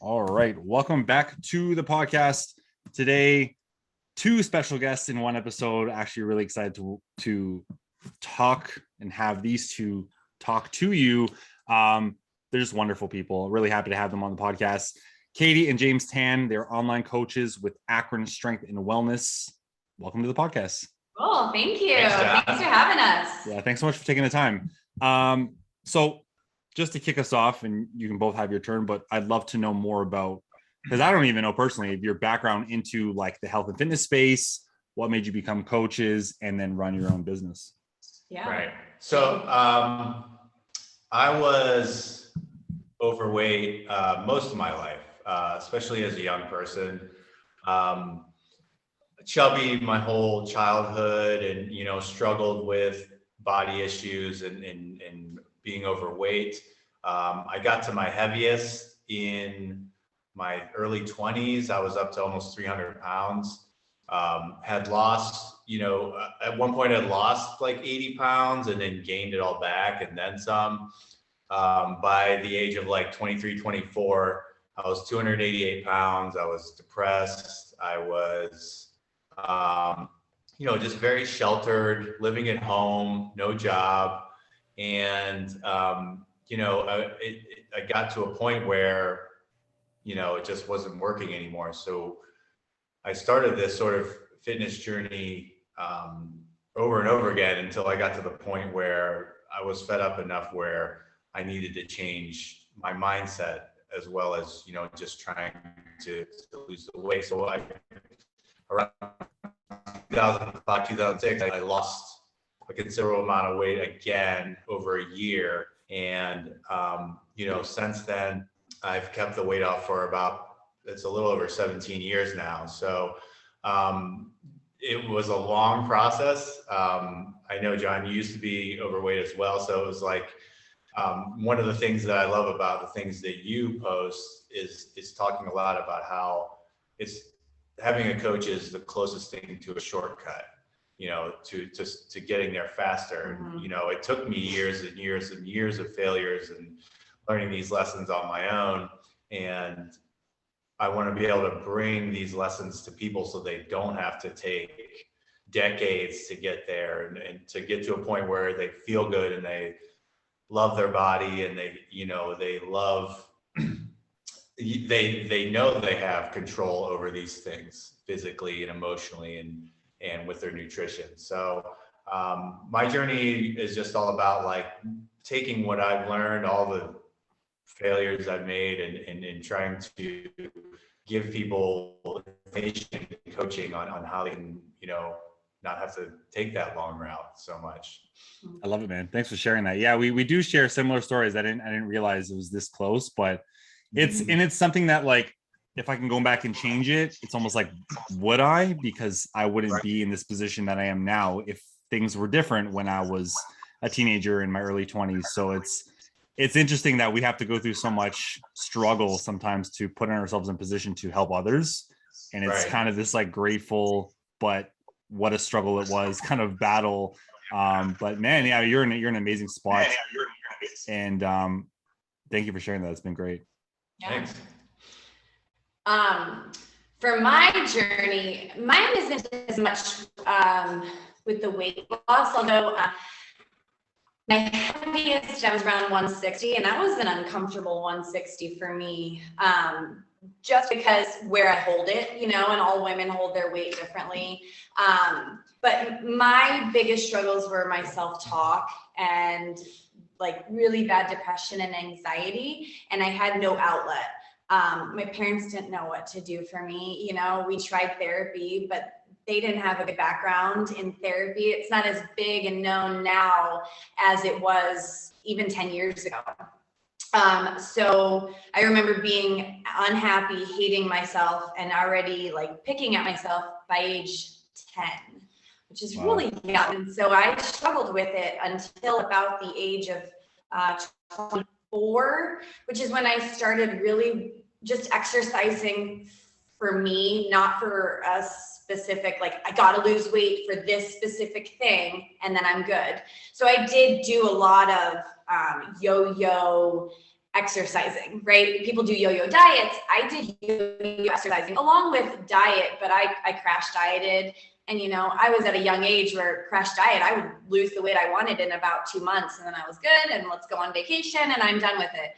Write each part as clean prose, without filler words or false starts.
All right. Welcome back to the podcast. Today, two special guests in one episode. Actually, really excited to talk and have these two talk to you. They're just wonderful people. Really happy to have them on the podcast. Katie and James Tan, they're online coaches with Akron Strength And Wellness. Welcome to the podcast. Cool. Thank you. Thanks for having us. Yeah, thanks so much for taking the time. So just to kick us off, and you can both have your turn, but I'd love to know more about, because I don't even know personally, your background into like the health and fitness space, what made you become coaches and then run your own business. Yeah. Right. So I was overweight most of my life, especially as a young person. Chubby my whole childhood, and struggled with body issues and being overweight. I got to my heaviest in my early 20s. I was up to almost 300 pounds. Had lost, at one point I'd lost like 80 pounds and then gained it all back and then some. By the age of like 23, 24, I was 288 pounds. I was depressed. I was, just very sheltered, living at home, no job. And, I got to a point where, it just wasn't working anymore. So I started this sort of fitness journey over and over again until I got to the point where I was fed up enough where I needed to change my mindset as well as, just trying to lose the weight. So around 2005, 2006, I lost a considerable amount of weight again over a year. And, since then I've kept the weight off for it's a little over 17 years now. So it was a long process. I know, John, you used to be overweight as well. So it was like, one of the things that I love about the things that you post is talking a lot about how it's having a coach is the closest thing to a shortcut, to getting there faster. Mm-hmm. It took me years and years and years of failures and learning these lessons on my own. And I want to be able to bring these lessons to people so they don't have to take decades to get there and to get to a point where they feel good and they love their body and they love, they know they have control over these things physically and emotionally and with their nutrition. So my journey is just all about like taking what I've learned, all the failures I've made and trying to give people information and coaching on how they can, not have to take that long route so much. I love it, man. Thanks for sharing that. Yeah, we do share similar stories. I didn't realize it was this close, but it's something that like, if I can go back and change it, it's almost like, would I? Because I wouldn't be in this position that I am now if things were different when I was a teenager in my early 20s. So it's interesting that we have to go through so much struggle sometimes to put ourselves in position to help others. And it's kind of this like grateful, but what a struggle it was kind of battle. But man, yeah, you're in an amazing spot. And thank you for sharing that. It's been great. Yeah. Thanks. For my journey, mine isn't as much with the weight loss, although my heaviest, I was around 160, and that was an uncomfortable 160 for me, just because where I hold it, and all women hold their weight differently. But my biggest struggles were my self-talk and like really bad depression and anxiety, and I had no outlet. My parents didn't know what to do for me. We tried therapy, but they didn't have a good background in therapy. It's not as big and known now as it was even 10 years ago. So I remember being unhappy, hating myself, and already like picking at myself by age 10, which is really young. And so I struggled with it until about the age of 24, which is when I started really just exercising for me, not for a specific, like I got to lose weight for this specific thing and then I'm good. So I did do a lot of yo-yo exercising, right? People do yo-yo diets. I did yo-yo exercising along with diet, but I crash dieted. And, you know, I was at a young age where crash diet, I would lose the weight I wanted in about 2 months. And then I was good and let's go on vacation and I'm done with it.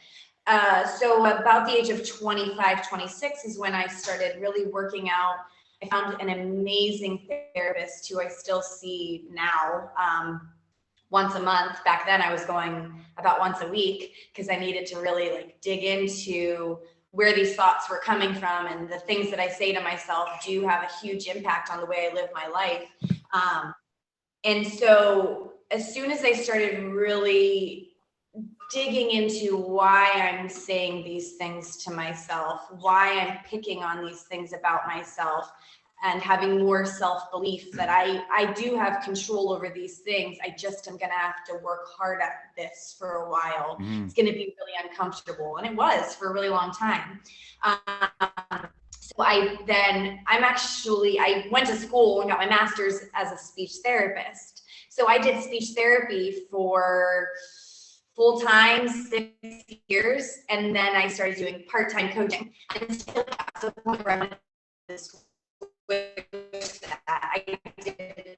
So about the age of 25, 26 is when I started really working out. I found an amazing therapist who I still see now. Once a month. Back then I was going about once a week because I needed to really like dig into where these thoughts were coming from, and the things that I say to myself do have a huge impact on the way I live my life. And so as soon as I started really digging into why I'm saying these things to myself, why I'm picking on these things about myself, and having more self-belief that I do have control over these things. I just am going to have to work hard at this for a while. It's going to be really uncomfortable. And it was for a really long time. So I went to school and got my master's as a speech therapist. So I did speech therapy for full-time 6 years. And then I started doing part-time coaching. And still got to the point where I went to school. I did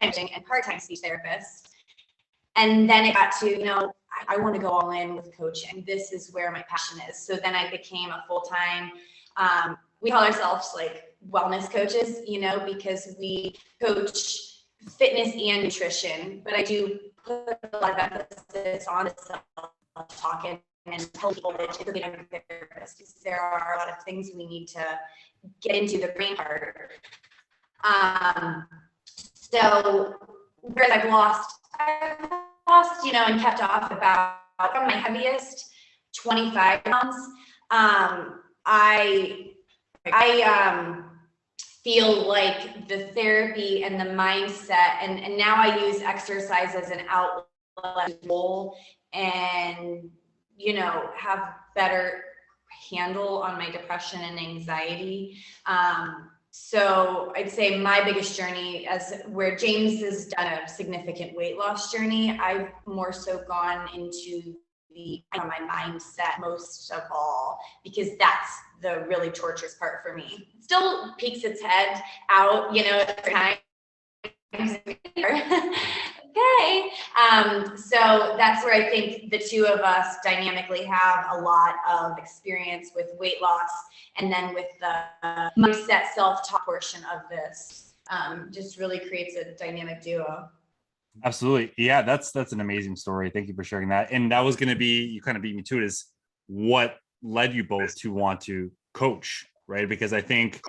coaching and part-time speech therapist. And then it got to, you know, I want to go all in with coaching. This is where my passion is. So then I became a full-time, we call ourselves like wellness coaches, you know, because we coach fitness and nutrition, but I do put a lot of emphasis on self-talk and tell people that it's really a therapist, because there are a lot of things we need to get into the brain part. So whereas I've lost, you know, and kept off about from my heaviest 25 pounds. I feel like the therapy and the mindset, and now I use exercise as an outlet goal, and, you know, have better handle on my depression and anxiety. So I'd say my biggest journey, as where James has done a significant weight loss journey, I've more so gone into my mindset most of all, because that's the really torturous part for me. It still peeks its head out, you know, every time. Okay. So that's where I think the two of us dynamically have a lot of experience with weight loss, and then with the mindset self-talk portion of this, just really creates a dynamic duo. Absolutely. Yeah, that's an amazing story. Thank you for sharing that. And that was going to be, you kind of beat me to it, is what led you both to want to coach, right? Because I think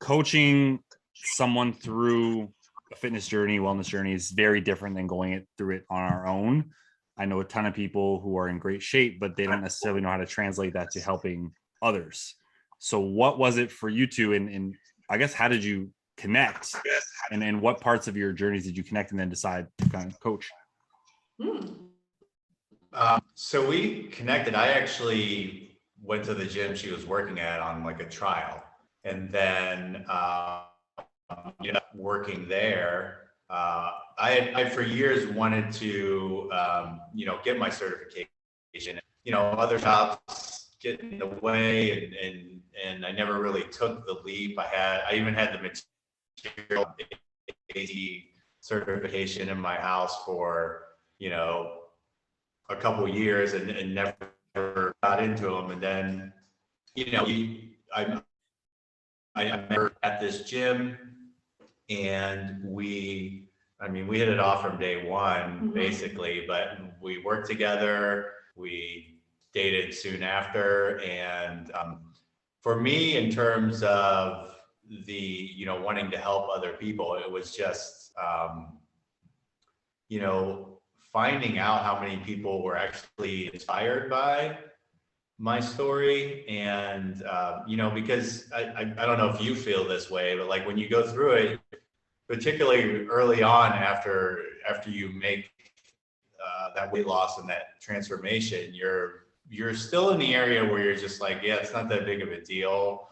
coaching someone through a fitness journey, wellness journey, is very different than going through it on our own. I know a ton of people who are in great shape, but they don't necessarily know how to translate that to helping others. So what was it for you two? And I guess, how did you connect? And what parts of your journeys did you connect and then decide to kind of coach? So we connected. I actually went to the gym she was working at on like a trial, and then working there. I for years wanted to get my certification. Other jobs get in the way, and I never really took the leap. I even had the material AD certification in my house for a couple of years, and never got into them. And then I met at this gym, and we hit it off from day one, basically. But we worked together, we dated soon after, and for me, in terms of the wanting to help other people, it was just finding out how many people were actually inspired by my story. And because I don't know if you feel this way, but like when you go through it, particularly early on, after you make that weight loss and that transformation, you're still in the area where you're just like, yeah, it's not that big of a deal.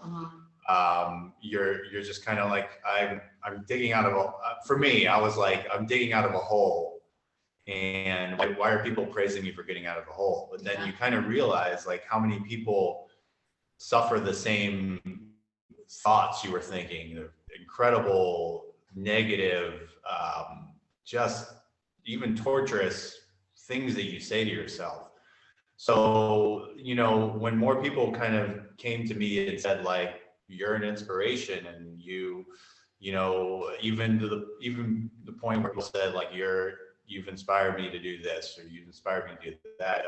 You're just kind of like, I'm digging out of for me, I was like, I'm digging out of a hole, And why are people praising me for getting out of a hole? But then you kind of realize like how many people suffer the same thoughts you were thinking, the incredible, negative, just even torturous things that you say to yourself. So, you know, when more people kind of came to me and said like, you're an inspiration, and you know, even the point where people said like, you've inspired me to do this, or you've inspired me to do that.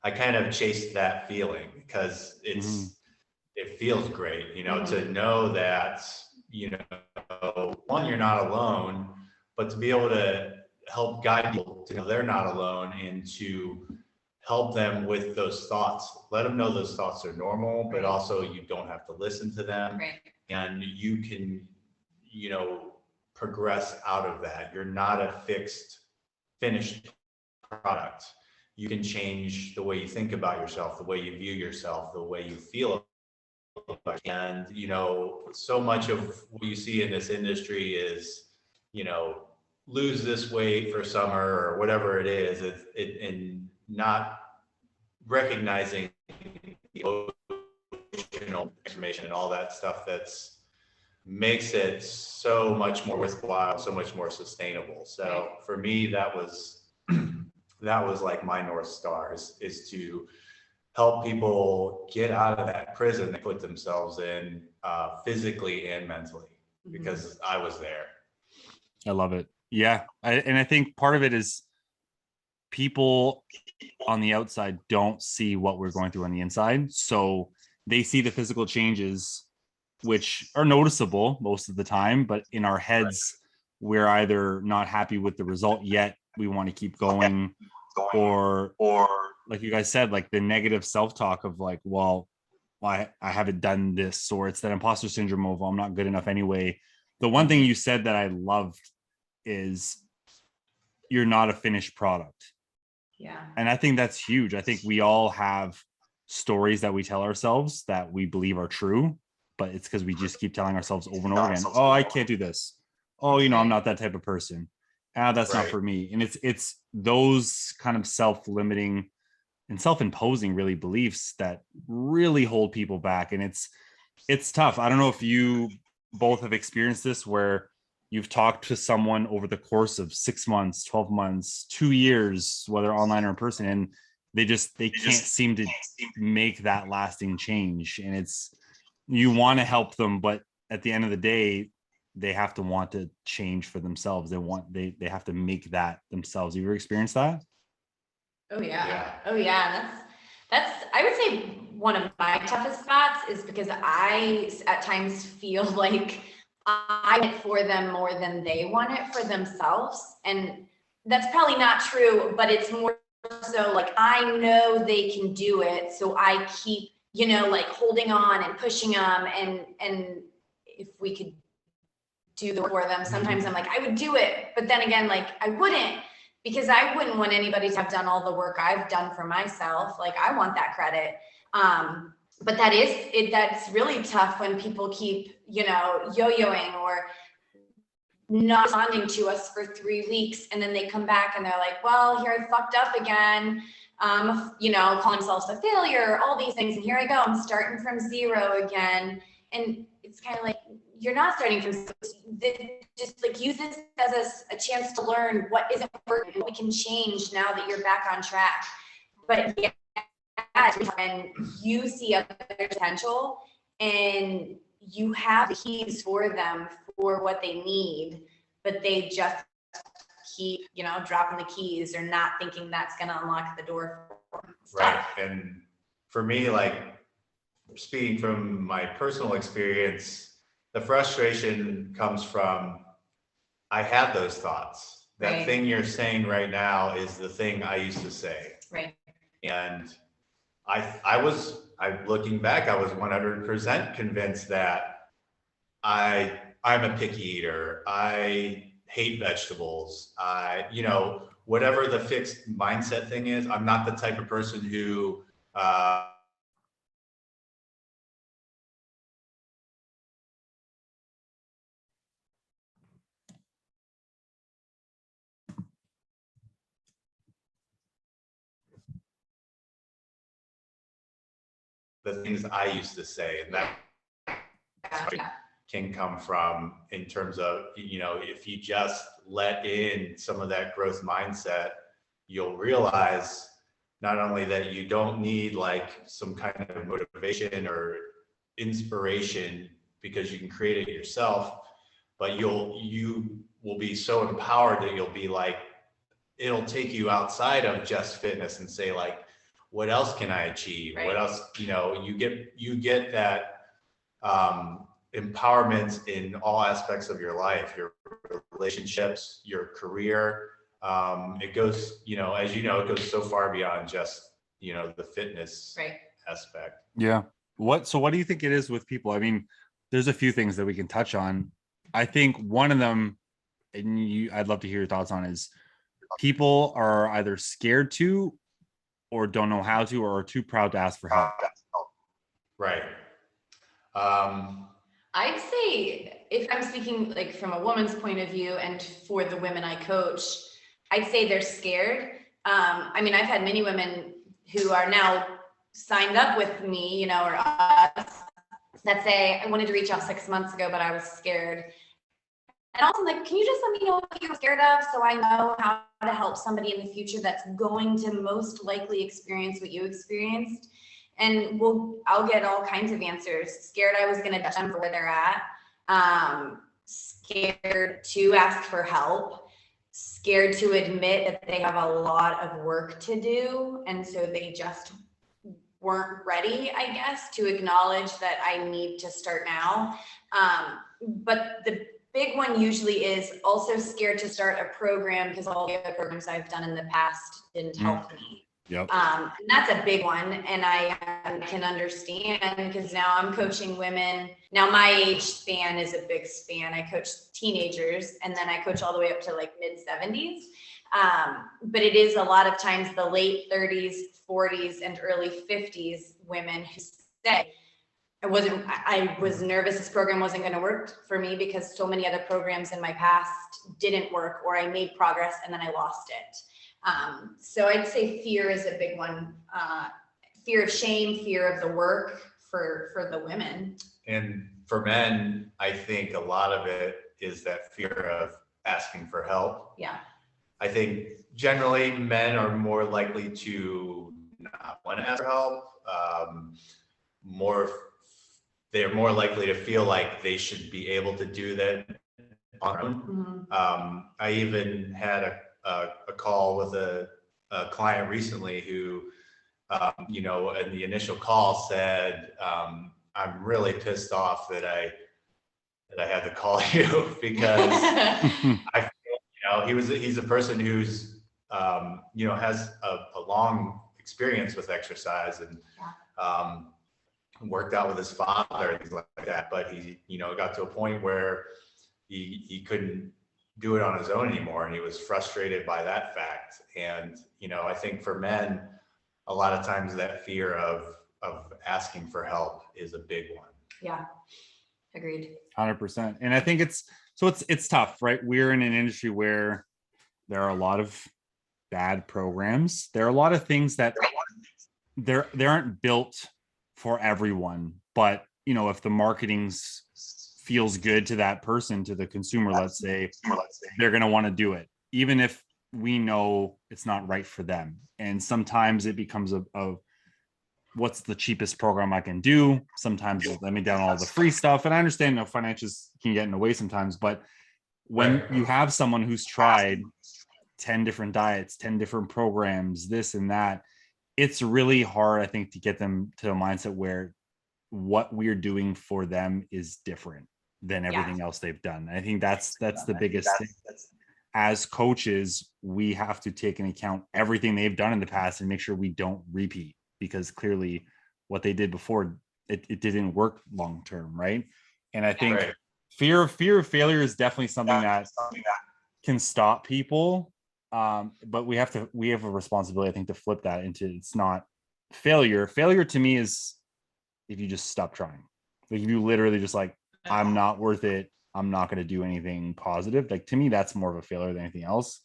I kind of chased that feeling because it feels great, you know, to know that, you know, one, you're not alone, but to be able to help guide people to know they're not alone, and to help them with those thoughts, let them know those thoughts are normal, but also you don't have to listen to them, and you can, you know, progress out of that. You're not a finished product. You can change the way you think about yourself, the way you view yourself, the way you feel. And, you know, so much of what you see in this industry is, you know, lose this weight for summer or whatever it is, and not recognizing the emotional information and all that stuff that's makes it so much more worthwhile, so much more sustainable. So for me, that was like my North Star is to help people get out of that prison they put themselves in, physically and mentally, because I was there. I love it. Yeah. And I think part of it is people on the outside don't see what we're going through on the inside. So they see the physical changes, which are noticeable most of the time, but in our heads, we're either not happy with the result yet, we want to keep going, or like you guys said, like the negative self-talk of like, well, I haven't done this, or it's that imposter syndrome of, well, I'm not good enough anyway. The one thing you said that I loved is you're not a finished product. Yeah. And I think that's huge. I think we all have stories that we tell ourselves that we believe are true, but it's because we just keep telling ourselves over and over again, oh, I can't do this. Oh, you know, I'm not that type of person. That's not for me. And it's those kind of self-limiting and self-imposing really beliefs that really hold people back. And it's tough. I don't know if you both have experienced this, where you've talked to someone over the course of 6 months, 12 months, 2 years, whether online or in person, and they can't seem to make that lasting change. And you want to help them, but at the end of the day, they have to want to change for themselves. They have to make that themselves. Have you ever experienced that? Oh yeah. Oh yeah. That's I would say one of my toughest spots, is because I at times feel like I want it for them more than they want it for themselves. And that's probably not true, but it's more so like, I know they can do it, so I keep, you know, like holding on and pushing them. And if we could do the work for them, sometimes I'm like, I would do it, but then again, like I wouldn't, because I wouldn't want anybody to have done all the work I've done for myself. Like I want that credit. But that's really tough when people keep, you know, yo-yoing or not responding to us for 3 weeks. And then they come back and they're like, well, here I fucked up again. You know, calling themselves a failure, all these things. And here I go, I'm starting from zero again. And it's kind of like, you're not starting from zero. Just like use this as a chance to learn what isn't working, what we can change now that you're back on track. But yeah, and you see other potential and you have the keys for them for what they need, but they just keep, you know, dropping the keys or not thinking that's going to unlock the door for them. Right. And for me, like speaking from my personal experience, the frustration comes from, I had those thoughts. That thing you're saying right now is the thing I used to say. Right. And looking back, I was 100% convinced that I'm a picky eater. I hate vegetables. You know, whatever the fixed mindset thing is, I'm not the type of person who, the things I used to say, and that can come from in terms of, if you just let in some of that growth mindset, you'll realize not only that you don't need like some kind of motivation or inspiration because you can create it yourself, but you will be so empowered that you'll be like, it'll take you outside of just fitness and say like, what else can I achieve? Right. What else, you get that empowerment in all aspects of your life, your relationships, your career. It goes, as it goes so far beyond just, the fitness aspect. Yeah. So what do you think it is with people? I mean, there's a few things that we can touch on. I think one of them, and I'd love to hear your thoughts on, is people are either scared to, or don't know how to, or are too proud to ask for help. Right. I'd say, if I'm speaking like from a woman's point of view and for the women I coach, I'd say they're scared. I mean, I've had many women who are now signed up with me, or us, that say, I wanted to reach out 6 months ago, but I was scared. And also, like, can you just let me know what you're scared of so I know how to help somebody in the future that's going to most likely experience what you experienced? And I'll get all kinds of answers. Scared I was going to judge them for where they're at. Scared to ask for help. Scared to admit that they have a lot of work to do. And so they just weren't ready, I guess, to acknowledge that I need to start now. But the big one usually is also scared to start a program because all the other programs I've done in the past didn't help me. Yep. And that's a big one. And I can understand because now I'm coaching women. Now my age span is a big span. I coach teenagers and then I coach all the way up to like mid 70s. But it is a lot of times the late 30s, 40s, and early 50s women who say, I was nervous this program wasn't going to work for me because so many other programs in my past didn't work, or I made progress and then I lost it. So I'd say fear is a big one. Fear of shame, fear of the work for the women. And for men, I think a lot of it is that fear of asking for help. Yeah. I think generally men are more likely to not want to ask for help. They're more likely to feel like they should be able to do that on their own. Mm-hmm. I even had a call with a client recently who, in the initial call said, I'm really pissed off that I had to call you because I feel, he's a person who's, has a long experience with exercise and, worked out with his father and things like that. But he, got to a point where he couldn't do it on his own anymore. And he was frustrated by that fact. And, I think for men, a lot of times that fear of asking for help is a big one. Yeah. Agreed. 100%. And I think it's tough, right? We're in an industry where there are a lot of bad programs. There are a lot of things that they aren't built for everyone, but if the marketing feels good to that person, to the consumer, let's say, they're going to want to do it, even if we know it's not right for them. And sometimes it becomes a what's the cheapest program I can do. Sometimes let me down all the free stuff. And I understand financials can get in the way sometimes, but when you have someone who's tried 10 different diets, 10 different programs, this and that, it's really hard, I think, to get them to a mindset where what we're doing for them is different than everything else they've done. I think that's the biggest thing. As coaches, we have to take into account everything they've done in the past and make sure we don't repeat, because clearly what they did before, it didn't work long term, right? And I think fear of failure is definitely something that can stop people. But we have a responsibility, I think, to flip that into, it's not failure. Failure to me is if you just stop trying. Like if you literally just like, I'm not worth it, I'm not going to do anything positive. Like to me, that's more of a failure than anything else.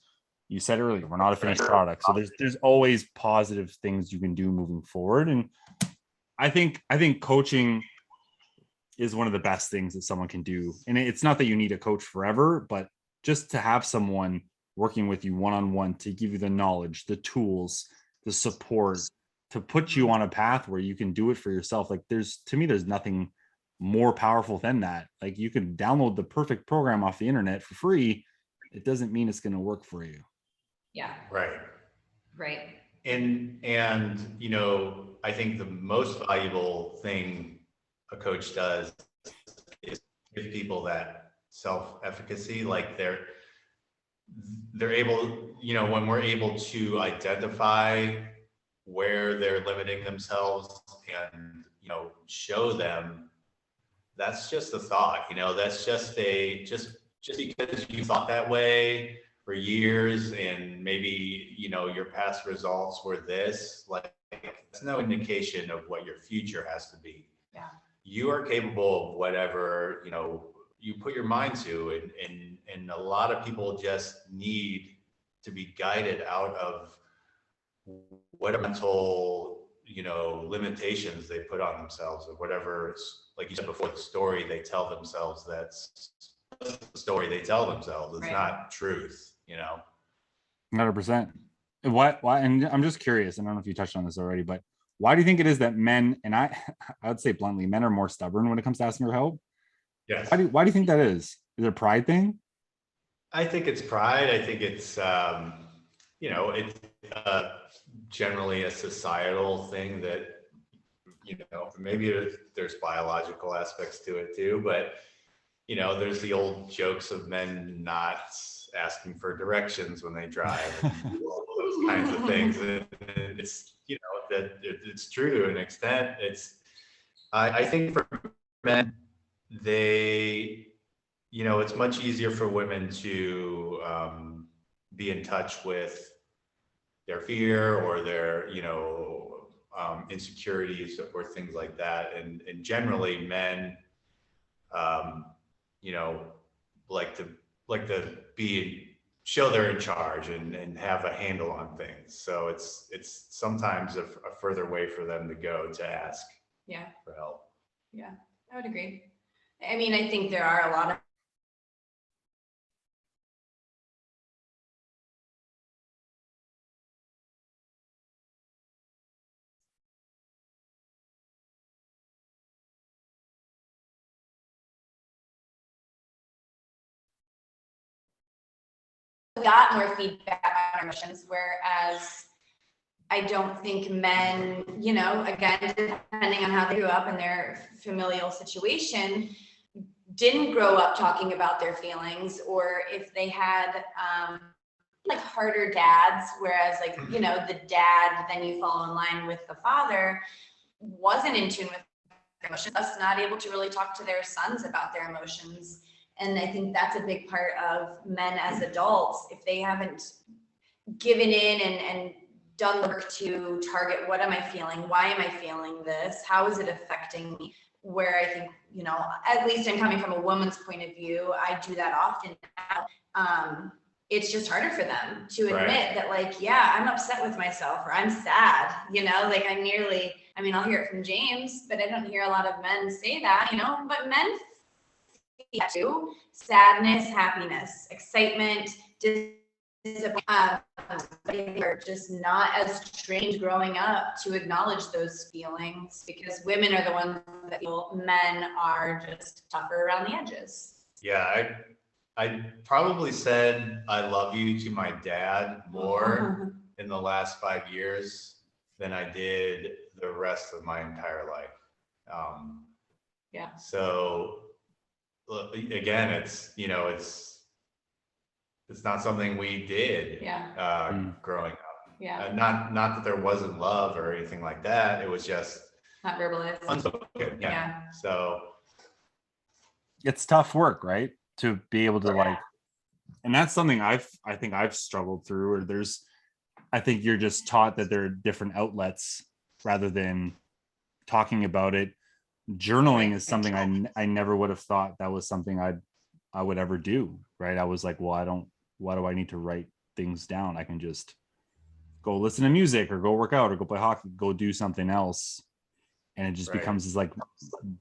You said earlier, we're not a finished product. So there's always positive things you can do moving forward. And I think coaching is one of the best things that someone can do. And it's not that you need a coach forever, but just to have someone working with you one-on-one to give you the knowledge, the tools, the support, to put you on a path where you can do it for yourself. Like to me, there's nothing more powerful than that. Like you can download the perfect program off the internet for free. It doesn't mean it's going to work for you. Yeah. Right. Right. And you know, I think the most valuable thing a coach does is give people that self-efficacy. Like they're able, you know, when we're able to identify where they're limiting themselves and, you know, show them, that's just a thought, you know, that's just just because you thought that way for years and maybe, you know, your past results were this, like, it's no indication of what your future has to be. Yeah. You are capable of whatever, you know, you put your mind to, and a lot of people just need to be guided out of whatever mental, you know, limitations they put on themselves, or whatever, like you said before, the story they tell themselves, that's the story they tell themselves. It's not truth, you know. 100%. Why? And I'm just curious, I don't know if you touched on this already, but why do you think it is that men, and I would say bluntly, men are more stubborn when it comes to asking for help? Yes. Why do you think that is? Is it a pride thing? I think it's pride. I think it's, you know, it's generally a societal thing that, you know, maybe there's biological aspects to it too, but, you know, there's the old jokes of men not asking for directions when they drive, and all those kinds of things. And it's, you know, that it's true to an extent. I think for men, they, you know, it's much easier for women to be in touch with their fear or their, you know, insecurities or things like that. And generally men, you know, like to show they're in charge and have a handle on things. So it's sometimes a further way for them to go to ask for help. Yeah, I would agree. I mean, I think there are a lot of got more feedback on our emotions, whereas I don't think men, you know, again, depending on how they grew up in their familial situation, didn't grow up talking about their feelings, or if they had like harder dads, whereas like, you know, the dad, then you fall in line with the father, wasn't in tune with their emotions, thus not able to really talk to their sons about their emotions. And I think that's a big part of men as adults. If they haven't given in and done the work to target, what am I feeling? Why am I feeling this? How is it affecting me? Where I think, you know, at least I'm coming from a woman's point of view, I do that often now. It's just harder for them to admit that, like, yeah, I'm upset with myself, or I'm sad, you know, like I mean, I'll hear it from James, but I don't hear a lot of men say that, you know, but men feel too. Sadness, happiness, excitement, they're just not as trained growing up to acknowledge those feelings, because women are the ones that feel men are just tougher around the edges. Yeah, I probably said I love you to my dad more in the last 5 years than I did the rest of my entire life. So again, it's, you know, it's not something we did growing up. Not that there wasn't love or anything like that. It was just not verbalized. Unspoken. So it's tough work, right? To be able to like, and that's something I think I've struggled through, or I think you're just taught that there are different outlets rather than talking about it. Journaling is something I never would have thought that was something I would ever do, right? I was like, well, why do I need to write things down? I can just go listen to music or go work out or go play hockey, go do something else. and it just Right. becomes this like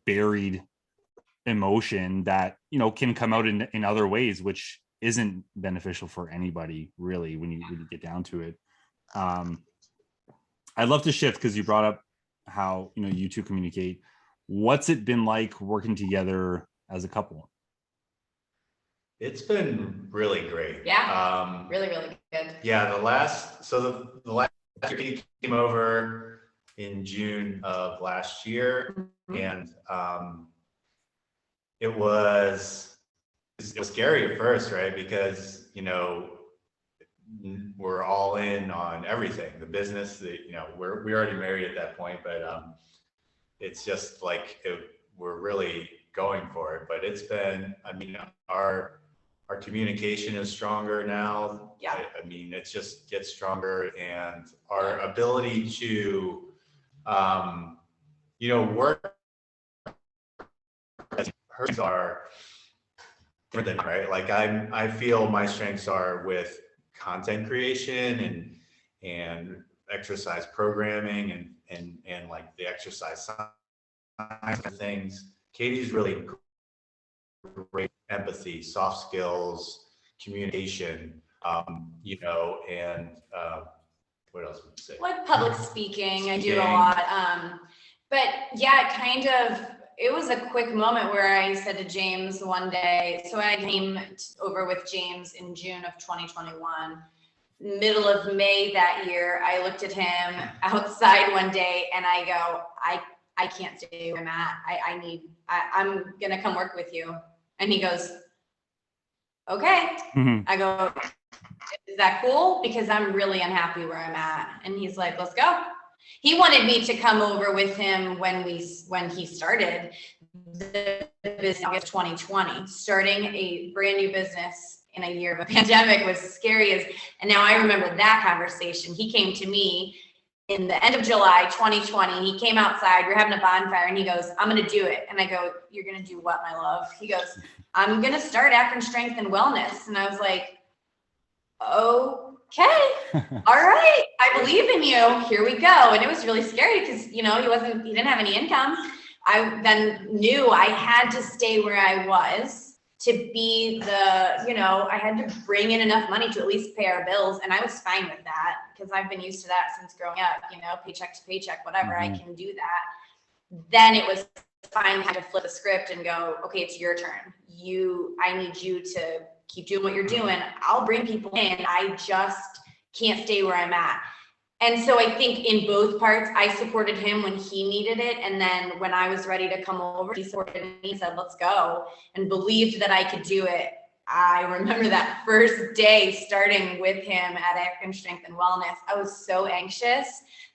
buried emotion that, you know, can come out in other ways, which isn't beneficial for anybody really when you get down to it. I'd love to shift because you brought up how, you know, you two communicate. What's it been like working together as a couple? It's been really great. Yeah. Really, really good. Yeah, the last year he came over in June of last year, and it was scary at first, right? Because, you know, we're all in on everything, the business, you know, we already married at that point, but it's just like we're really going for it. But it's been, I mean, our communication is stronger now. Yeah. I mean, it just gets stronger, and our ability to, you know, work hers are different, right? Like I feel my strengths are with content creation and exercise programming and like the exercise science things. Katie's really great empathy, soft skills, communication, you know, and what else would you say? Like public speaking, I do a lot. But yeah, it was a quick moment where I said to James one day, so I came over with James in June of 2021. Middle of May that year, I looked at him outside one day and I go, I can't stay where I'm at. I'm going to come work with you. And he goes, okay. Mm-hmm. I go, is that cool? Because I'm really unhappy where I'm at. And he's like, let's go. He wanted me to come over with him when he started the business in 2020. Starting a brand new business in a year of a pandemic was scary and now I remember that conversation. He came to me in the end of July 2020. He came outside, we're having a bonfire, and he goes, I'm going to do it. And I go, you're going to do what, my love? He goes, I'm going to start Akron Strength And Wellness. And I was like, okay, all right, I believe in you. Here we go. And it was really scary because, you know, he didn't have any income. I then knew I had to stay where I was to be I had to bring in enough money to at least pay our bills. And I was fine with that because I've been used to that since growing up, you know, paycheck to paycheck, whatever, I can do that. Then it was finally had to flip the script and go, okay, it's your turn. I need you to keep doing what you're doing. I'll bring people in. I just can't stay where I'm at. And so I think in both parts, I supported him when he needed it. And then when I was ready to come over, he supported me, said, let's go, and believed that I could do it. I remember that first day starting with him at Akron Strength And Wellness. I was so anxious.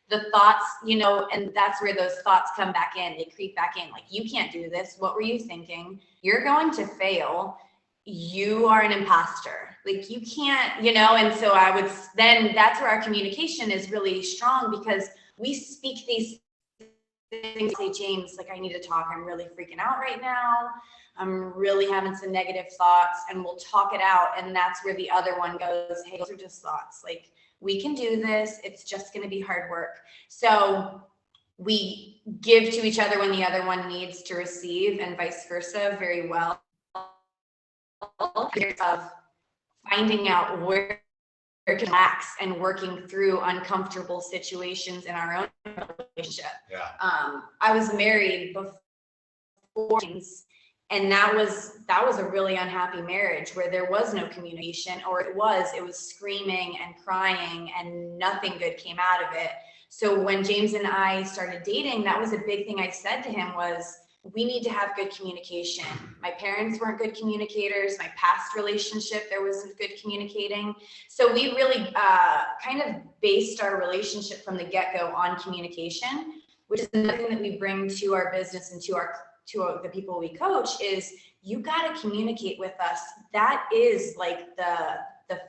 The thoughts, you know, and that's where those thoughts come back in. They creep back in. Like, you can't do this. What were you thinking? You're going to fail. You are an imposter. Like, you can't, you know. And so that's where our communication is really strong, because we speak these things. Say, James, like, I need to talk. I'm really freaking out right now. I'm really having some negative thoughts, and we'll talk it out. And that's where the other one goes, hey, those are just thoughts. Like, we can do this. It's just going to be hard work. So we give to each other when the other one needs to receive, and vice versa, very well. Of finding out where to relax and working through uncomfortable situations in our own relationship. Yeah. I was married before, and that was a really unhappy marriage where there was no communication, or it was screaming and crying and nothing good came out of it. So when James and I started dating, that was a big thing I said to him was, we need to have good communication. My parents weren't good communicators. My past relationship, there wasn't good communicating. So we really kind of based our relationship from the get-go on communication, which is another thing that we bring to our business and to the people we coach is, you got to communicate with us. That is like the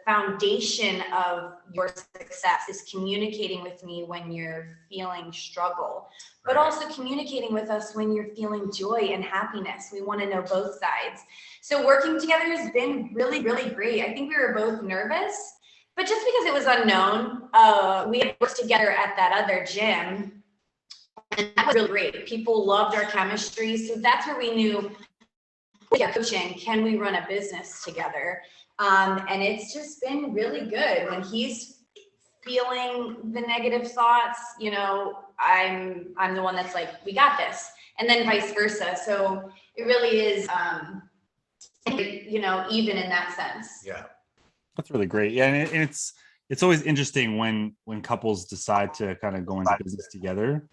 foundation of your success, is communicating with me when you're feeling struggle, but also communicating with us when you're feeling joy and happiness. We want to know both sides. So working together has been really, really great. I think we were both nervous, but just because it was unknown, we had worked together at that other gym, and that was really great. People loved our chemistry. So that's where we knew, yeah, coaching, can we run a business together? And it's just been really good. When he's feeling the negative thoughts, you know, I'm the one that's like, we got this. And then vice versa. So it really is, you know, even in that sense. Yeah. That's really great. Yeah. And it's always interesting when couples decide to kind of go into business together.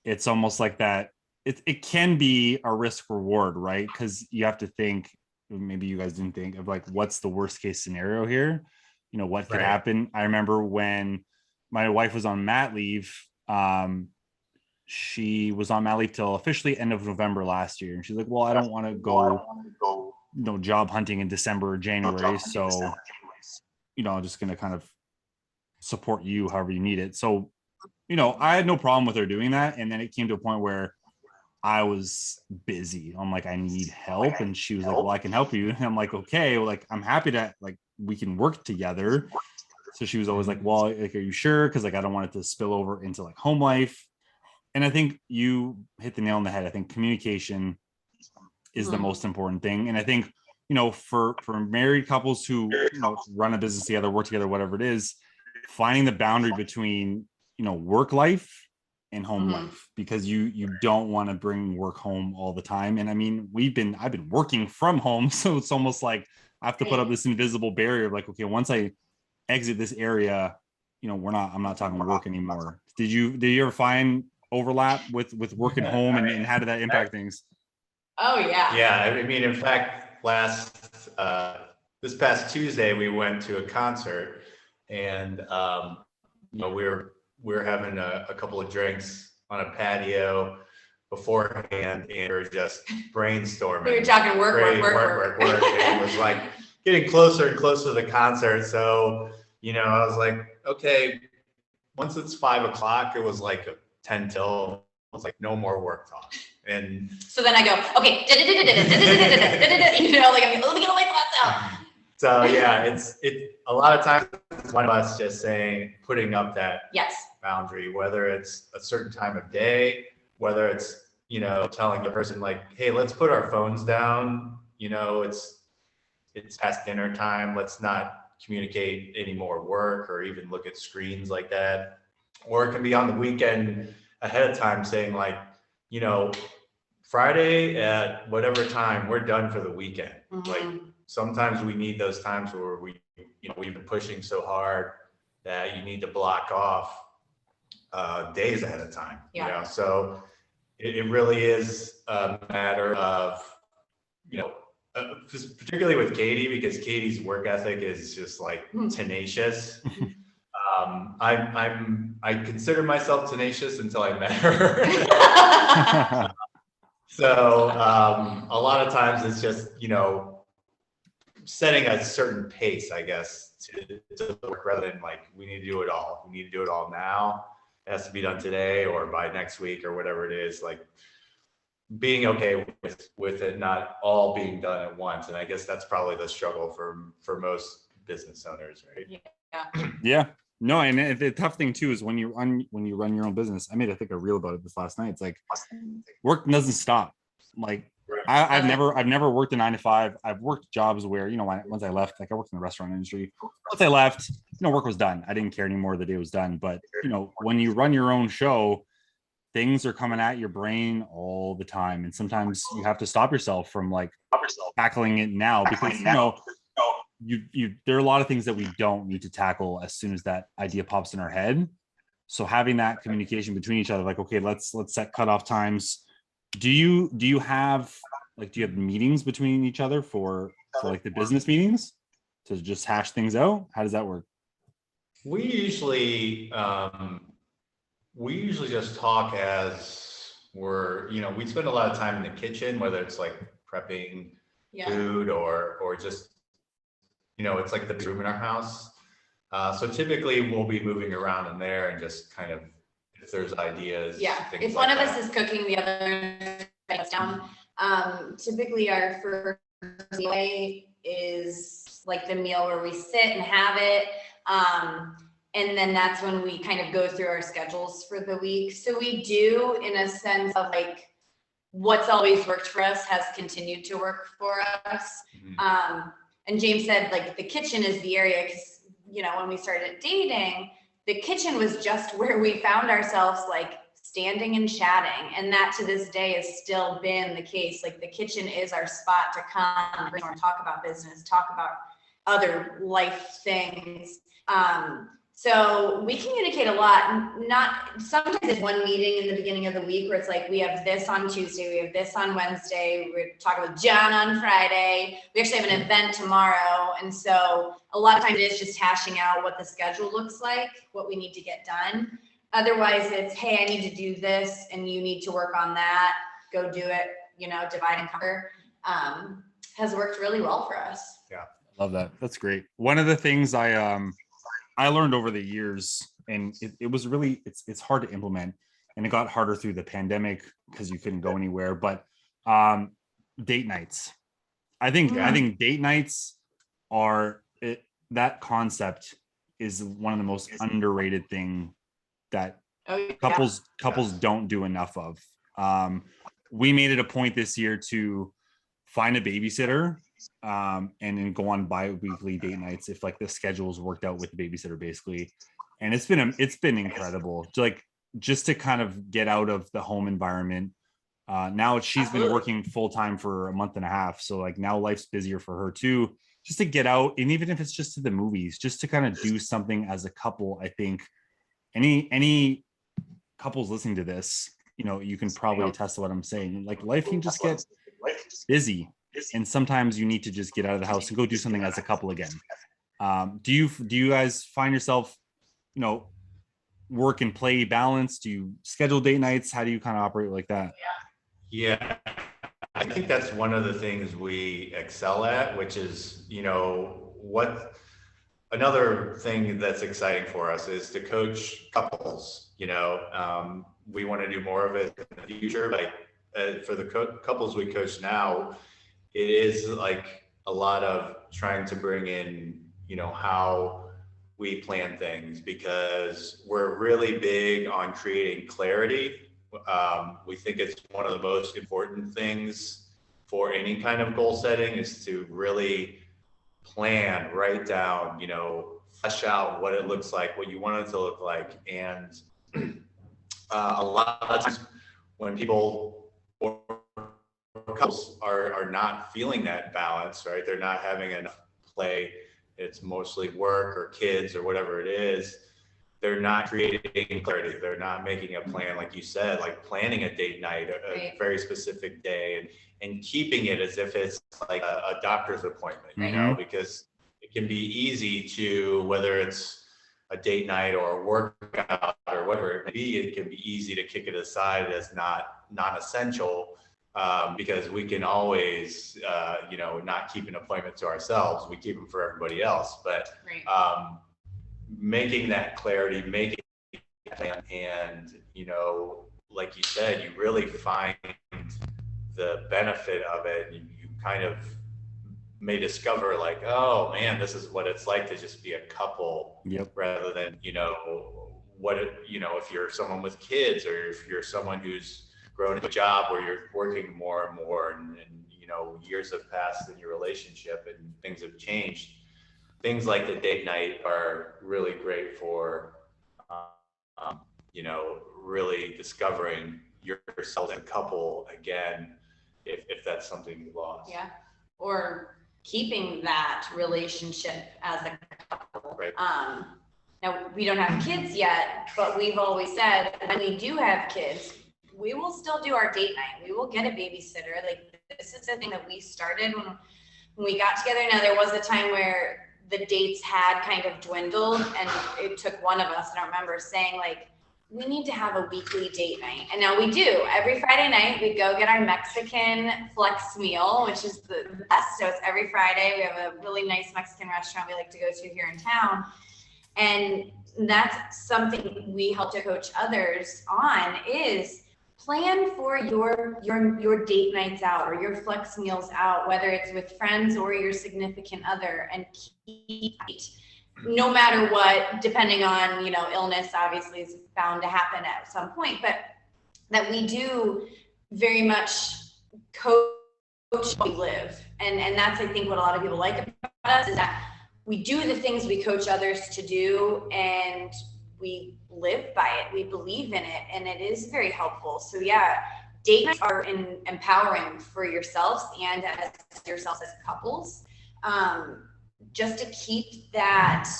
It's almost like that. It can be a risk reward, right? Because you have to think, maybe you guys didn't think of like, what's the worst case scenario here? You know, what could happen? I remember when my wife was on mat leave, she was on mat leave till officially end of November last year. And she's like, well, I don't want to go, you know, job hunting in December or January. So, you know, I'm just going to kind of support you however you need it. So, you know, I had no problem with her doing that. And then it came to a point where I was busy. I'm like, I need help. And she was like, well, I can help you. And I'm like, okay, well, like, I'm happy that like we can work together. So she was always like, well, like, are you sure? Cause like, I don't want it to spill over into like home life. And I think you hit the nail on the head. I think communication is the most important thing. And I think, you know, for married couples who, you know, run a business together, work together, whatever it is, finding the boundary between, you know, work life and home life, because you don't want to bring work home all the time. And I mean, I've been working from home, so it's almost like I have to put up this invisible barrier of like, okay, once I exit this area, you know, I'm not talking work anymore. Did you ever find overlap with work and home, and how did that impact things? Oh yeah. Yeah. I mean, in fact, this past Tuesday, we went to a concert, and, you know, we're having a couple of drinks on a patio beforehand, and we were just brainstorming. We were talking work. And it was like getting closer and closer to the concert. So, you know, I was like, okay, once it's 5:00, it was like 10 till, I was like, no more work talk. And so then I go, okay, you know, like, I'm let me get all my thoughts out. So yeah, it's a lot of times it's one of us just saying, putting up that boundary, whether it's a certain time of day, whether it's, you know, telling the person like, hey, let's put our phones down, you know, it's past dinner time, let's not communicate any more work or even look at screens like that. Or it can be on the weekend ahead of time saying like, you know, Friday at whatever time, we're done for the weekend. Like, sometimes we need those times where we've been pushing so hard that you need to block off days ahead of time. You know, so it really is a matter of, you know, particularly with Katie, because Katie's work ethic is just like tenacious. I consider myself tenacious until I met her. So a lot of times it's just, you know, setting a certain pace, I guess, to work, rather than like, we need to do it all. We need to do it all now. It has to be done today or by next week or whatever it is. Like, being okay with it not all being done at once. And I guess that's probably the struggle for most business owners, right? Yeah. No, and the tough thing too is when you run your own business. I made, I think, a reel about it this last night. It's like work doesn't stop. Like, I've never worked a 9-to-5. I've worked jobs where, you know, once I left, like I worked in the restaurant industry. Once I left, you know, work was done. I didn't care anymore. The day was done. But, you know, when you run your own show, things are coming at your brain all the time. And sometimes you have to stop yourself from like tackling it now, because, you know, there are a lot of things that we don't need to tackle as soon as that idea pops in our head. So having that communication between each other, like, okay, let's set cutoff times. Do you have meetings between each other for like the business meetings to just hash things out? How does that work? We usually just talk as we're, you know, we spend a lot of time in the kitchen, whether it's like prepping food or just, you know, it's like the room in our house. So typically we'll be moving around in there and just kind of, if there's ideas. If one of us is cooking, the other writes down. Typically our first meal is like the meal where we sit and have it. And then that's when we kind of go through our schedules for the week. So we do, in a sense of like, what's always worked for us has continued to work for us. And James said, like, the kitchen is the area, because, you know, when we started dating, the kitchen was just where we found ourselves, like, standing and chatting. And that to this day has still been the case. Like, the kitchen is our spot to come and talk about business, talk about other life things. So we communicate a lot. Not sometimes it's one meeting in the beginning of the week where it's like, we have this on Tuesday, we have this on Wednesday, we're talking with John on Friday. We actually have an event tomorrow. And so a lot of times it is just hashing out what the schedule looks like, what we need to get done. Otherwise it's, hey, I need to do this and you need to work on that. Go do it, you know, divide and conquer. Has worked really well for us. Yeah. Love that. That's great. One of the things I learned over the years, and it was really, it's hard to implement, and it got harder through the pandemic because you couldn't go anywhere, but date nights. I think date nights are that concept is one of the most underrated thing that couples don't do enough of. We made it a point this year to find a babysitter and then go on bi-weekly date nights if like the schedule's worked out with the babysitter basically. And it's been incredible to like just to kind of get out of the home environment. Now she's been working full-time for a month and a half, so like now life's busier for her too, just to get out. And even if it's just to the movies, just to kind of do something as a couple. I think any couples listening to this, you know, you can probably attest to what I'm saying. Like life can just get busy, and sometimes you need to just get out of the house and go do something as a couple again. Do you guys find yourself, you know, work and play balance? Do you schedule date nights? How do you kind of operate like that? Yeah, I think that's one of the things we excel at, which is, you know, another thing that's exciting for us is to coach couples. You know, we want to do more of it in the future. Like for the couples we coach now, it is like a lot of trying to bring in, you know, how we plan things, because we're really big on creating clarity. We think it's one of the most important things for any kind of goal setting is to really plan, write down, you know, flesh out what it looks like, what you want it to look like. And a lot of times when people or couples are not feeling that balance, right? They're not having enough play. It's mostly work or kids or whatever it is. They're not creating clarity. They're not making a plan, like you said, like planning a date night, a very specific day, and keeping it as if it's like a doctor's appointment, you know, because it can be easy to, whether it's a date night or a workout or whatever it may be, it can be easy to kick it aside as not non-essential. Because we can always, you know, not keep an appointment to ourselves. We keep them for everybody else. But making that clarity, making that plan, and, you know, like you said, you really find the benefit of it. And you kind of may discover like, oh man, this is what it's like to just be a couple, rather than, you know, if you're someone with kids, or if you're someone who's grown into a job where you're working more and more, and you know, years have passed in your relationship and things have changed. Things like the date night are really great for, you know, really discovering yourself as a couple again, if that's something you lost. Yeah, or keeping that relationship as a couple. Right. Now we don't have kids yet, but we've always said when we do have kids, we will still do our date night. We will get a babysitter. Like, this is the thing that we started when we got together. Now, there was a time where the dates had kind of dwindled, and it took one of us, I don't remember, saying like, we need to have a weekly date night. And now we do. Every Friday night, we go get our Mexican flex meal, which is the best. So it's every Friday. We have a really nice Mexican restaurant we like to go to here in town. And that's something we help to coach others on, is plan for your date nights out or your flex meals out, whether it's with friends or your significant other, and keep no matter what, depending on, illness obviously is bound to happen at some point, but that we do very much coach what we live. And that's, I think, what a lot of people like about us is that we do the things we coach others to do, and we live by it. We believe in it, and it is very helpful. So yeah, date nights are empowering for yourselves and as yourselves as couples, just to keep that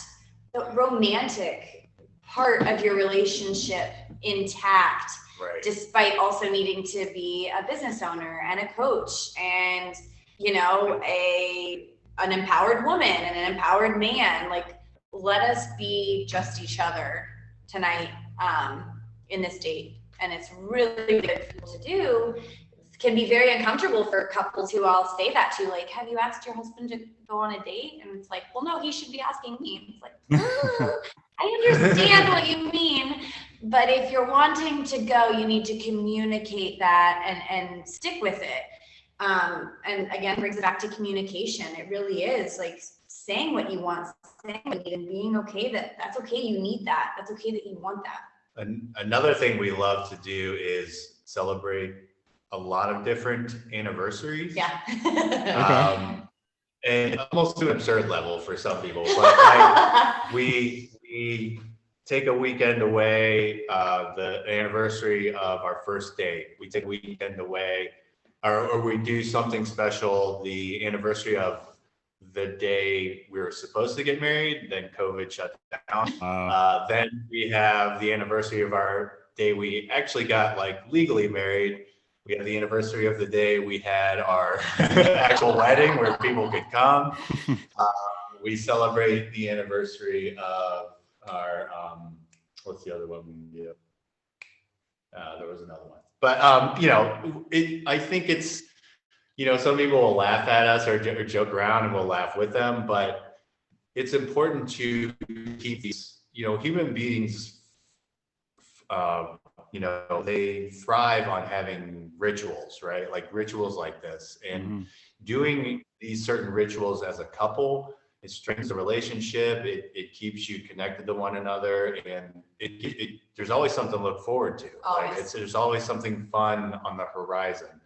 romantic part of your relationship intact, Right. despite also needing to be a business owner and a coach and, an empowered woman and an empowered man. Like, let us be just each other tonight in this date. And it's really good for people to do. It can be very uncomfortable for couples who I'll say that to, like, have you asked your husband to go on a date? And it's like, well, no, he should be asking me. It's like, I understand what you mean, but if you're wanting to go, you need to communicate that and stick with it. And again, brings it back to communication. It really is like saying what you want, saying what you need, and being okay that's okay. You need that. That's okay that you want that. Another thing we love to do is celebrate a lot of different anniversaries. Yeah. And almost to an absurd level for some people, but we take a weekend away, the anniversary of our first date. We take a weekend away, or we do something special, the anniversary of the day we were supposed to get married, then COVID shut down. Then we have the anniversary of our day we actually got legally married. We have the anniversary of the day we had our actual wedding where people could come. We celebrate the anniversary of our, what's the other one we do? There was another one. But, I think it's, some people will laugh at us or joke around and we'll laugh with them, but it's important to keep these, human beings, they thrive on having rituals, right? Like rituals like this, and doing these certain rituals as a couple, it strengthens the relationship. It keeps you connected to one another, and there's always something to look forward to. There's always something fun on the horizon.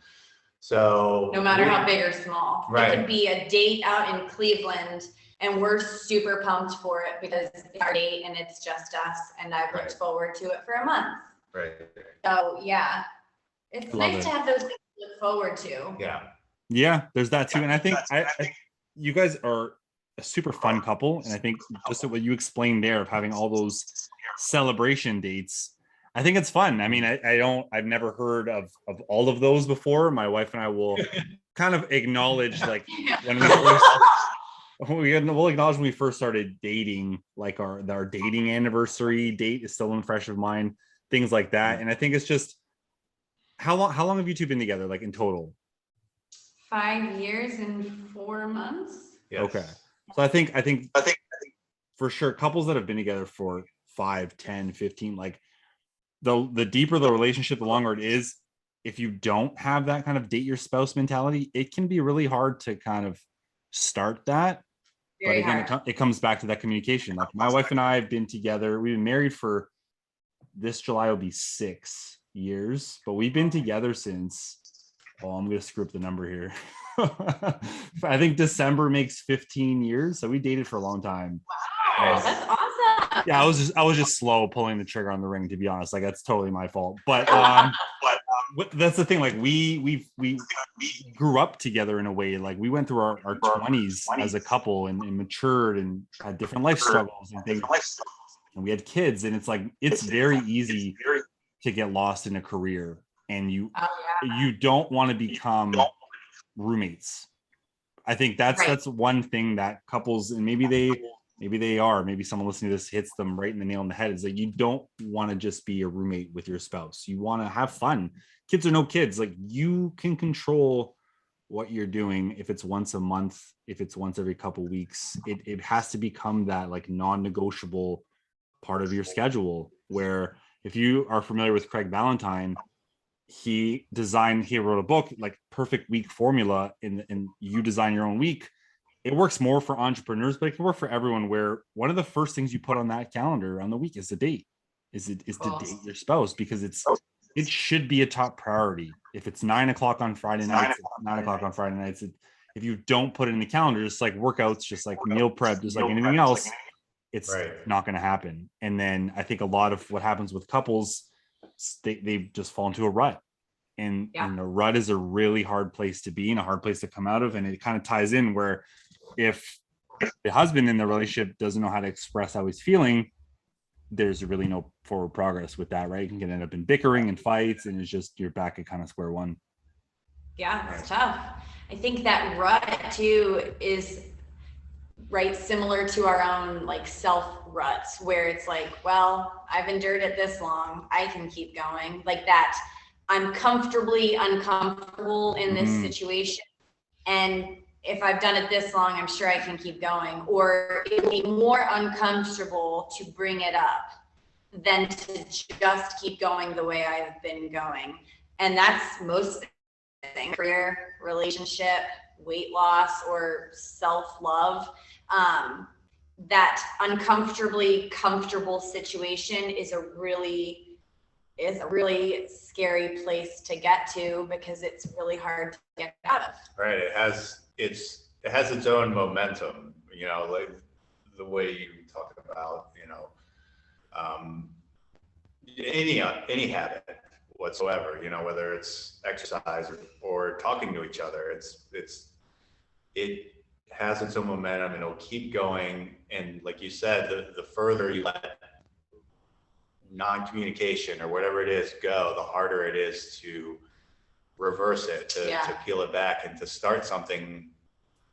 So no matter how big or small, right. It could be a date out in Cleveland, and we're super pumped for it because it's our date and it's just us, and I've looked forward to it for a month. Right. So yeah, it's nice to have those things to look forward to. Yeah, there's that too. And I think I you guys are a super fun couple. And I think just what you explained there of having all those celebration dates, I think it's fun. I mean, I've never heard of all of those before. My wife and I will kind of acknowledge when we'll acknowledge when we first started dating, like our dating anniversary date is still in fresh of mind, things like that. And I think it's just, how long have you two been together, like in total? 5 years and 4 months. Yes. Okay. So I think for sure, couples that have been together for 5, 10, 15, like the deeper the relationship, the longer it is, if you don't have that kind of date your spouse mentality, it can be really hard to kind of start that. But again, it comes back to that communication. Like my wife and I have been together. We've been married for, this July will be 6 years, but we've been together since, I'm going to screw up the number here. I think December makes 15 years. So we dated for a long time. Wow, that's awesome. Yeah, I was just slow pulling the trigger on the ring, to be honest. Like that's totally my fault. But that's the thing. Like we grew up together in a way. Like we went through our 20s as a couple and matured and had different life struggles and things. And we had kids, and it's very easy to get lost in a career, and you don't want to become roommates. I think that's one thing that couples, and maybe someone listening to this hits them right in the nail on the head, is like you don't want to just be a roommate with your spouse. You want to have fun. Kids or no kids, like you can control what you're doing. If it's once a month, if it's once every couple weeks, it has to become that like non-negotiable part of your schedule. Where if you are familiar with Craig Valentine, he wrote a book like perfect week formula, and you design your own week. it works more for entrepreneurs, but it can work for everyone, where one of the first things you put on that calendar on the week is the date, is to date your spouse, because it should be a top priority. If it's 9 o'clock on Friday nights, 9 o'clock on Friday nights, if you don't put it in the calendar, just like workouts, just like meal prep, just like anything else, it's not going to happen. And then I think a lot of what happens with couples, they just fall into a rut. And a rut is a really hard place to be and a hard place to come out of. And it kind of ties in where if the husband in the relationship doesn't know how to express how he's feeling, there's really no forward progress with that, right? You can end up in bickering and fights, and it's just, you're back at kind of square one. Yeah, it's tough. I think that rut too is similar to our own like self ruts, where it's like, well, I've endured it this long, I can keep going. Like that, I'm comfortably uncomfortable in this situation, and if I've done it this long, I'm sure I can keep going. Or it would be more uncomfortable to bring it up than to just keep going the way I've been going. And that's most things, career, relationship, weight loss, or self-love. That uncomfortably comfortable situation is a really scary place to get to, because it's really hard to get out of. Right. It has its own momentum, like the way you talk about, any habit whatsoever, whether it's exercise or talking to each other, it has its own momentum, and it'll keep going. And like you said, the further you let non-communication or whatever it is go, the harder it is to reverse it, to peel it back and to start something,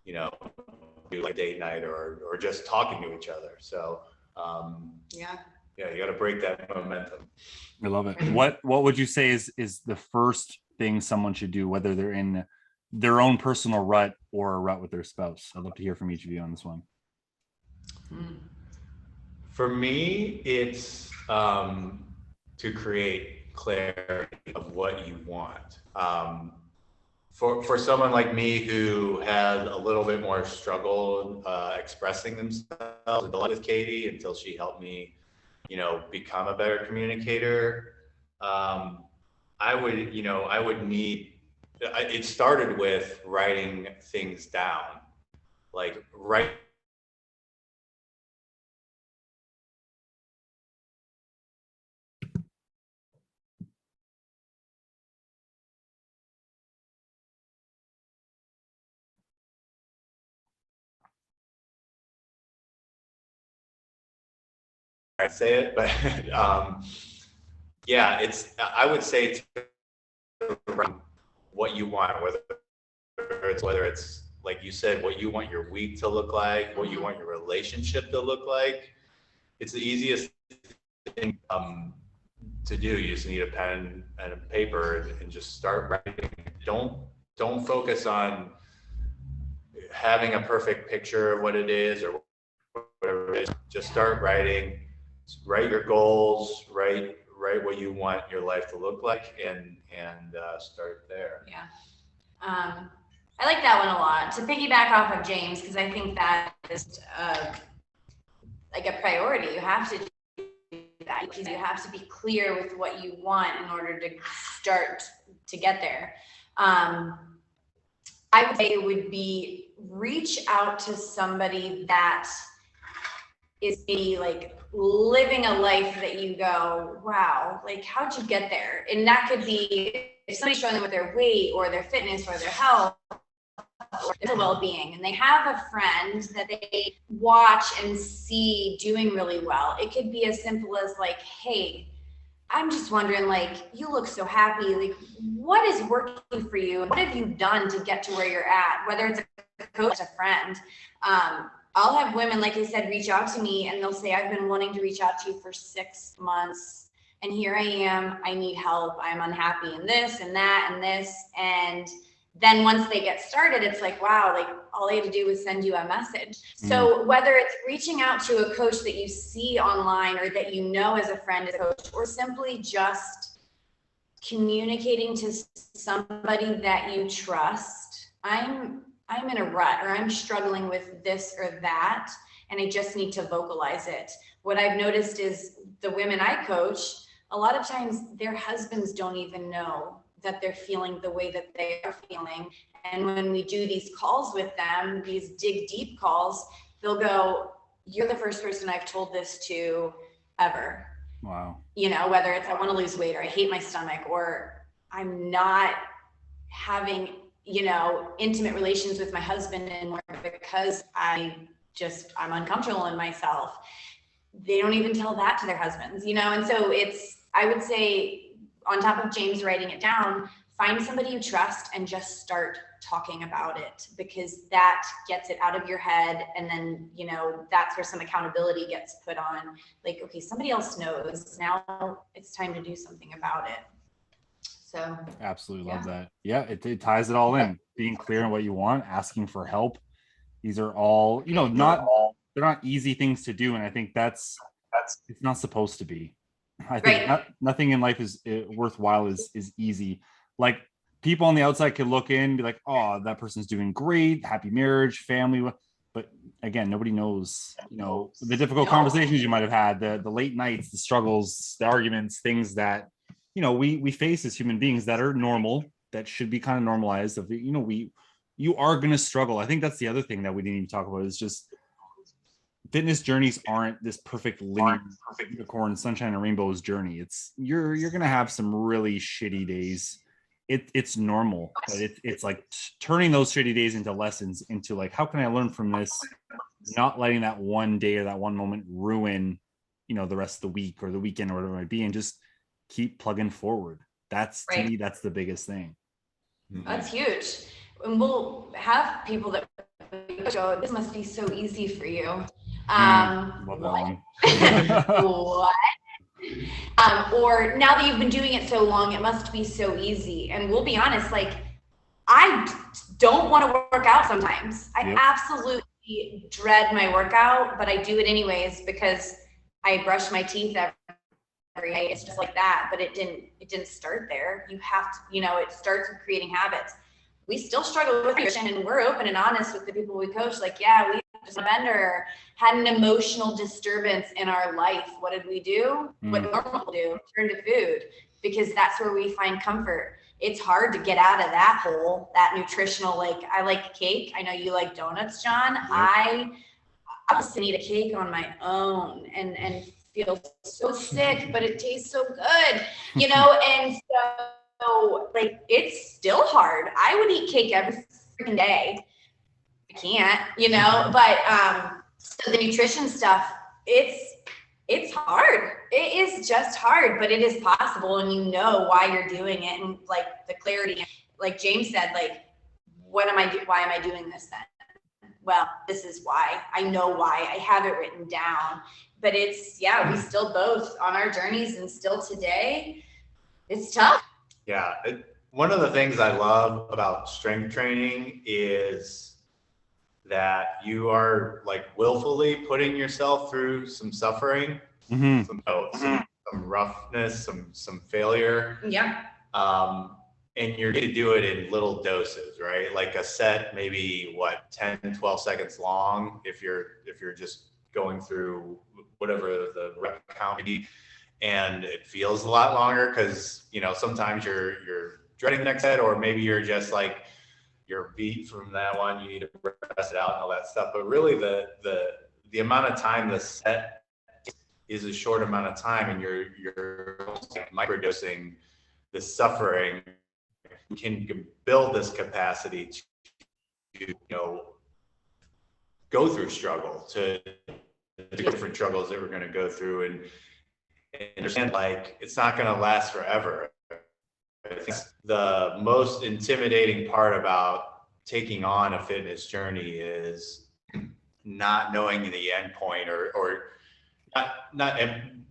do like date night or just talking to each other. So you got to break that momentum. I love it. What would you say is the first thing someone should do, whether they're in their own personal rut or a rut with their spouse? I'd love to hear from each of you on this one. For me, it's to create clarity of what you want. For someone like me who had a little bit more struggle expressing themselves with Katie until she helped me, become a better communicator, I would need. It started with writing things down, like write. I say it, but I would say to write what you want, whether it's like you said, what you want your week to look like, what you want your relationship to look like. It's the easiest thing to do. You just need a pen and a paper and just start writing. Don't focus on having a perfect picture of what it is or whatever it is. Just start writing. Write your goals, write what you want your life to look like, and start there. Yeah. I like that one a lot. To piggyback off of James, because I think that is like a priority. You have to do that, because you have to be clear with what you want in order to start to get there. I would say it would be reach out to somebody that is like living a life that you go, wow, like how'd you get there? And that could be if somebody's struggling with their weight or their fitness or their health or their well-being, and they have a friend that they watch and see doing really well. It could be as simple as like, hey, I'm just wondering, like, you look so happy. Like, what is working for you? And what have you done to get to where you're at? Whether it's a coach, a friend. I'll have women, like I said, reach out to me and they'll say, I've been wanting to reach out to you for 6 months. And here I am. I need help. I'm unhappy in this and that and this. And then once they get started, it's like, wow, like all I had to do was send you a message. So whether it's reaching out to a coach that you see online or that you know as a friend, as a coach, or simply just communicating to somebody that you trust, I'm I'm in a rut, or I'm struggling with this or that, and I just need to vocalize it. What I've noticed is the women I coach, a lot of times their husbands don't even know that they're feeling the way that they are feeling. And when we do these calls with them, these dig deep calls, they'll go, you're the first person I've told this to ever. Wow. You know, whether it's I want to lose weight, or I hate my stomach, or I'm not having, you know, intimate relations with my husband anymore because I'm uncomfortable in myself. They don't even tell that to their husbands, you know? And so I would say, on top of James writing it down, find somebody you trust and just start talking about it, because that gets it out of your head. And then, you know, that's where some accountability gets put on. Like, okay, somebody else knows. Now it's time to do something about it. So absolutely love that. Yeah, it ties it all in. Being clear on what you want, asking for help. These are all, you know, they're not easy things to do. And I think it's not supposed to be. I think nothing in life is worthwhile is easy. Like, people on the outside could look in and be like, oh, that person's doing great, happy marriage, family. But again, nobody knows, you know, the difficult conversations you might have had, the late nights, the struggles, the arguments, things that, you know, we face as human beings that are normal, that should be kind of normalized. Of, you know, you are going to struggle. I think that's the other thing that we didn't even talk about, is just fitness journeys aren't this perfect linear unicorn, sunshine and rainbows journey. It's you're going to have some really shitty days. It's normal, but it's like turning those shitty days into lessons, into like, how can I learn from this? Not letting that one day or that one moment ruin, you know, the rest of the week or the weekend or whatever it might be, and just keep plugging forward. That's to me, that's the biggest thing. That's huge. And we'll have people that go, this must be so easy for you. Love that one. What? Or now that you've been doing it so long, it must be so easy. And we'll be honest, like, I don't want to work out sometimes. I absolutely dread my workout, but I do it anyways because I brush my teeth every day. It's just like that. But it didn't start there. You have to, you know, it starts with creating habits. We still struggle with nutrition, and we're open and honest with the people we coach. Like, yeah, we just a vendor had an emotional disturbance in our life. What did we do? What normal people do? Turn to food, because that's where we find comfort. It's hard to get out of that hole, that nutritional, like, I like cake. I know you like donuts, John. Yep. I also need a cake on my own and feel so sick, but it tastes so good, you know? And so, like, it's still hard. I would eat cake every freaking day. I can't, you know, but so the nutrition stuff, it's hard. It is just hard, but it is possible, and you know why you're doing it, and like the clarity, like James said, like, why am I doing this then? Well, this is why. I know why. I have it written down. But it's, we still both on our journeys, and still today, it's tough. Yeah. One of the things I love about strength training is that you are, like, willfully putting yourself through some suffering, some roughness, some failure. Yeah. And you're going to do it in little doses, right? Like a set, maybe 10, 12 seconds long. If you're just going through whatever the rep count may be, and it feels a lot longer because, you know, sometimes you're dreading the next set, or maybe you're just like, you're beat from that one, you need to rest it out and all that stuff. But really the amount of time the set is a short amount of time, and you're like microdosing the suffering. You can build this capacity to, you know, go through struggle, to different struggles that we're going to go through, and understand, like, it's not going to last forever. I think the most intimidating part about taking on a fitness journey is not knowing the end point, or not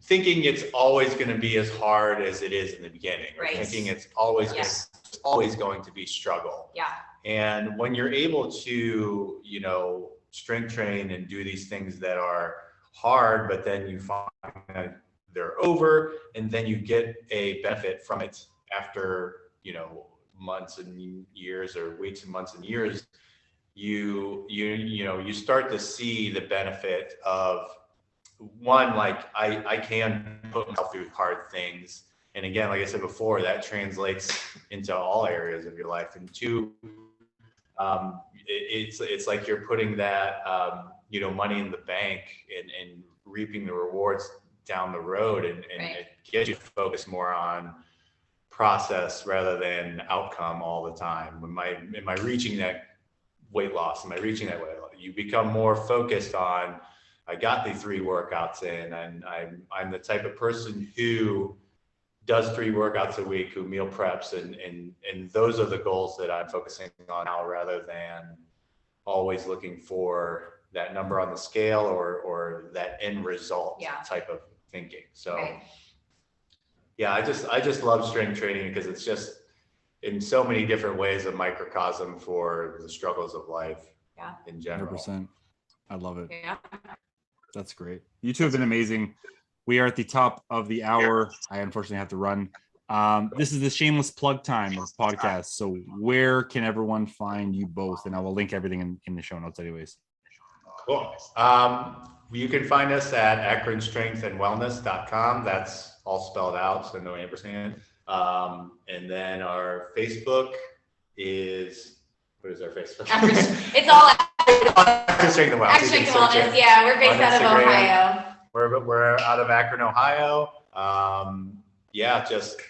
thinking it's always going to be as hard as it is in the beginning, or thinking it's always going to be struggle. Yeah. And when you're able to, you know, strength train and do these things that are hard, but then you find that they're over, and then you get a benefit from it after, you know, months and years, or weeks and months and years, you start to see the benefit of, one, like I can put myself through hard things. And again, like I said before, that translates into all areas of your life. And two, it's like you're putting that, money in the bank and reaping the rewards down the road, and it gets you to focus more on process rather than outcome all the time. Am I reaching that weight loss? Am I reaching that weight loss? You become more focused on, I got the 3 workouts in, and I'm the type of person who does 3 workouts a week, who meal preps, and those are the goals that I'm focusing on now, rather than always looking for that number on the scale or that end result type of thinking. So yeah, I just love strength training because it's just, in so many different ways, a microcosm for the struggles of life in general. 100%. I love it. Yeah. That's great. You two have been amazing. We are at the top of the hour. I unfortunately have to run. This is the shameless plug time of the podcast. So where can everyone find you both? And I will link everything in the show notes anyways. Cool. You can find us at akronstrengthandwellness.com. That's all spelled out, so no ampersand. And then our Facebook is, what is our Facebook? It's all Akron Strength and Wellness. Akron Strength And Wellness. Yeah, we're based out of Ohio. We're out of Akron, Ohio. Just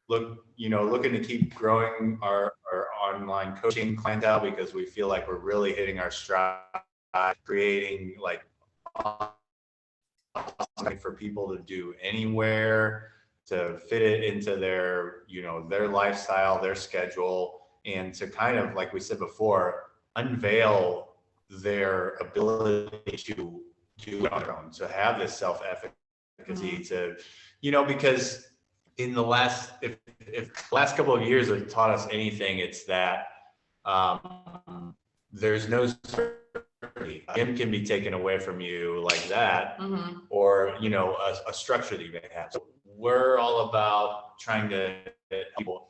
looking to keep growing our online coaching clientele, because we feel like we're really hitting our stride, creating like for people to do anywhere, to fit it into their lifestyle, their schedule, and to kind of, like we said before, unveil their ability to do it on their own, to have this self-efficacy, to, because in the last, if the last couple of years have taught us anything, it's that there's no certainty. Gym can be taken away from you like that, or a structure that you may have. So we're all about trying to get people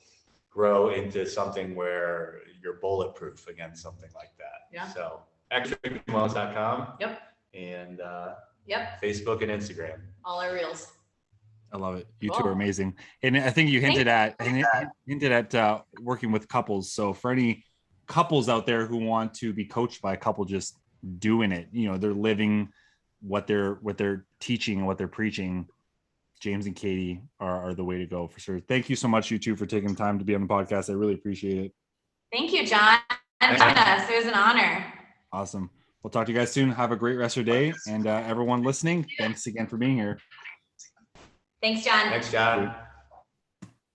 grow into something where you're bulletproof against something like that. Yeah. So akronstrengthandwellness.com. Yep. And Facebook and Instagram. All our reels. I love it. You two are amazing. And I think you hinted at working with couples. So for any couples out there who want to be coached by a couple just doing it, they're living what they're teaching and what they're preaching, James and Katie are the way to go for sure. Thank you so much, you two, for taking the time to be on the podcast. I really appreciate it. Thank you, John. And join us. It was an honor. Awesome. We'll talk to you guys soon. Have a great rest of your day. And everyone listening, thanks again for being here. Thanks, John. Thanks, John.